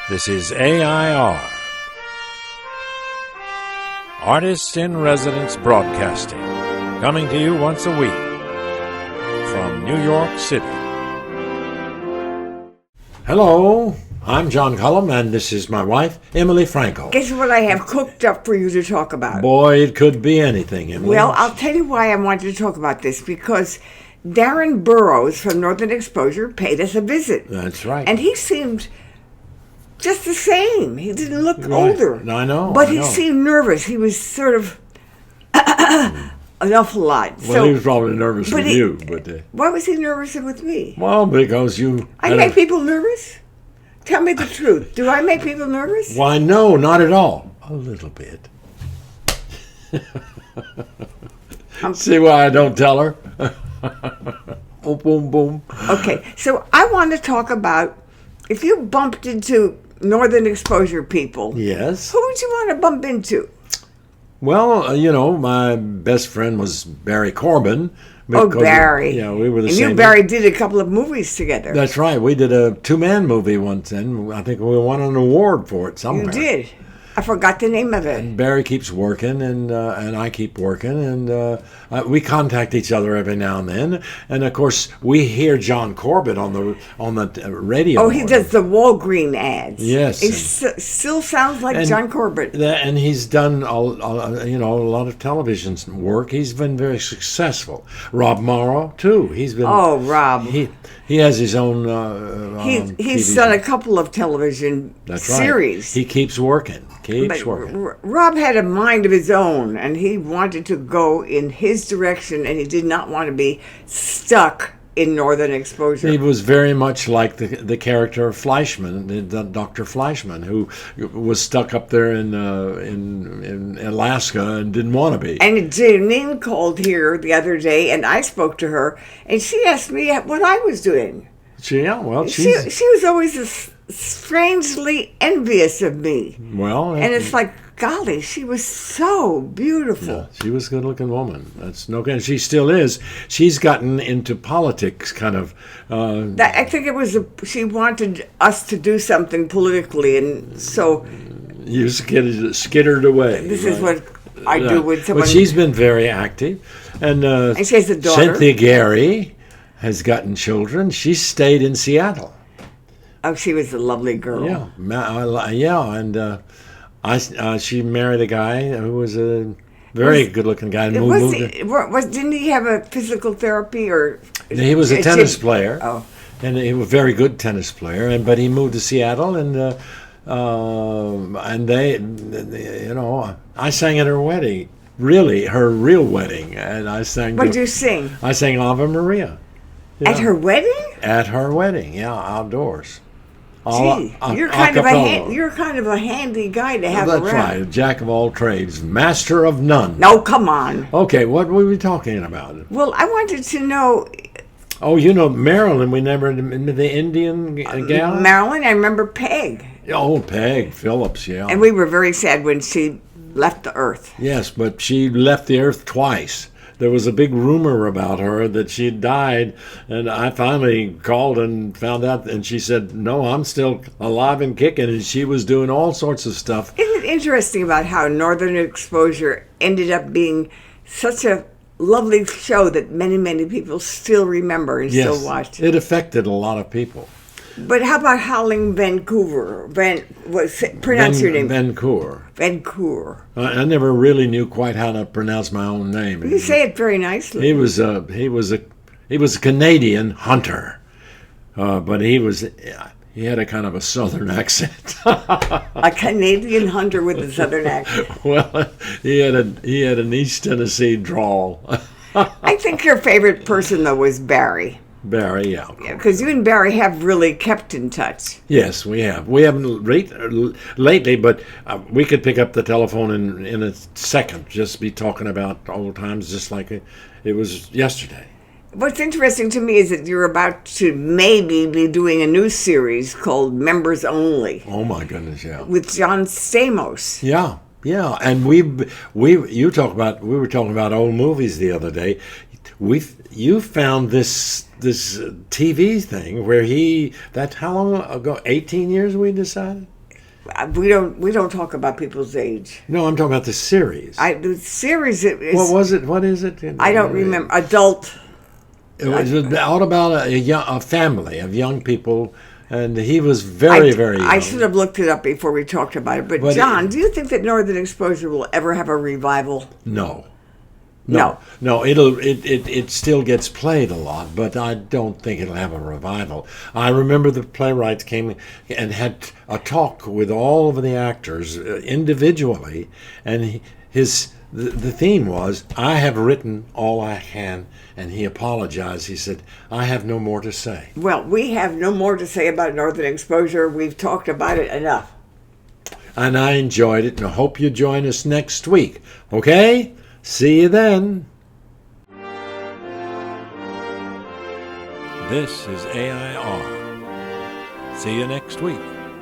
This is AI.R. Artists in Residence Broadcasting, coming to you once a week from New York City. Hello, I'm John Cullum, and this is my wife, Emily Frankel. Guess what I have cooked up for you to talk about? Boy, it could be anything, Emily. Well, I'll tell you why I wanted to talk about this, because Darren Burroughs from Northern Exposure paid us a visit. That's right. And he seemed just the same. He didn't look older. I know. But he seemed nervous. He was sort of an awful lot. Well, he was probably nervous with you. But why was he nervous with me? Well, because you... I make people nervous? Tell me the truth. Do I make people nervous? Why, no, not at all. A little bit. See why I don't tell her? Boom, boom, boom. Okay, so I want to talk about, if you bumped into Northern Exposure people, yes, who would you want to bump into? Well, my best friend was Barry Corbin. Oh, Barry. Yeah, we were the same. same. And you, Barry, did a couple of movies together. That's right. We did a two-man movie once, and I think we won an award for it somewhere. You did. I forgot the name of it. And Barry keeps working, and I keep working, and we contact each other every now and then. And of course, we hear John Corbett on the radio. Oh, he does the Walgreen ads. Yes, he still sounds like John Corbett. And he's done a lot of television work. He's been very successful. Rob Morrow too. He's been. Oh, Rob. He has his own. He's done a couple of television series. He keeps working. Rob had a mind of his own, and he wanted to go in his direction, and he did not want to be stuck in Northern Exposure. He was very much like the character of Fleischman, Dr. Fleischman, who was stuck up there in Alaska and didn't want to be. And Janine called here the other day, and I spoke to her, and she asked me what I was doing. She was always strangely envious of me. Well, and it's like, golly, she was so beautiful. Yeah, she was a good-looking woman. That's no good. She still is. She's gotten into politics, kind of. I think it was she wanted us to do something politically, and so you skittered away. This is what I do with someone. But she's been very active, and she has a daughter. Cynthia Gary has gotten children. She stayed in Seattle. Oh, she was a lovely girl. Yeah, and she married a guy who was a very good-looking guy. Didn't he have a physical therapy or? He was a tennis player. Oh, and he was a very good tennis player. But he moved to Seattle, and they, I sang at her wedding. Really, her real wedding, and I sang. What did you sing? I sang Ave Maria. Yeah. At her wedding? At her wedding, yeah, outdoors. Gee, you're kind of a handy guy to have around. That's right, jack of all trades, master of none. No, come on. Okay, what were we talking about? Well, I wanted to know. Oh, Marilyn. We never the Indian gal. Marilyn, I remember Peg. Oh, Peg Phillips, yeah. And we were very sad when she left the earth. Yes, but she left the earth twice. There was a big rumor about her that she had died, and I finally called and found out, and she said, no, I'm still alive and kicking, and she was doing all sorts of stuff. Isn't it interesting about how Northern Exposure ended up being such a lovely show that many, many people still remember and still watch? It affected a lot of people. But how about Holling Vincoeur? Pronounce your name. Vincoeur. Vincoeur. I never really knew quite how to pronounce my own name. You say it very nicely. He was a Canadian hunter, but he had a kind of a Southern accent. A Canadian hunter with a Southern accent. Well, he had an East Tennessee drawl. I think your favorite person though was Barry. Barry, yeah. Because you and Barry have really kept in touch. Yes, we have. We haven't lately, but we could pick up the telephone in a second, just be talking about old times just like it was yesterday. What's interesting to me is that you're about to maybe be doing a new series called Members Only. Oh, my goodness, yeah. With John Stamos. Yeah, and we were talking about old movies the other day. You found this TV thing where how long ago? 18 years we decided? We don't talk about people's age. No, I'm talking about the series. The series is. What was it? What is it? I don't remember. Adult. It was all about a family of young people, and he was very young. I should have looked it up before we talked about it. But John, do you think that Northern Exposure will ever have a revival? No. No. It still gets played a lot, but I don't think it'll have a revival. I remember the playwrights came and had a talk with all of the actors individually, and the theme was, I have written all I can, and he apologized. He said, I have no more to say. Well, we have no more to say about Northern Exposure. We've talked about it enough. And I enjoyed it, and I hope you join us next week. Okay? See you then. This is AI.R. See you next week.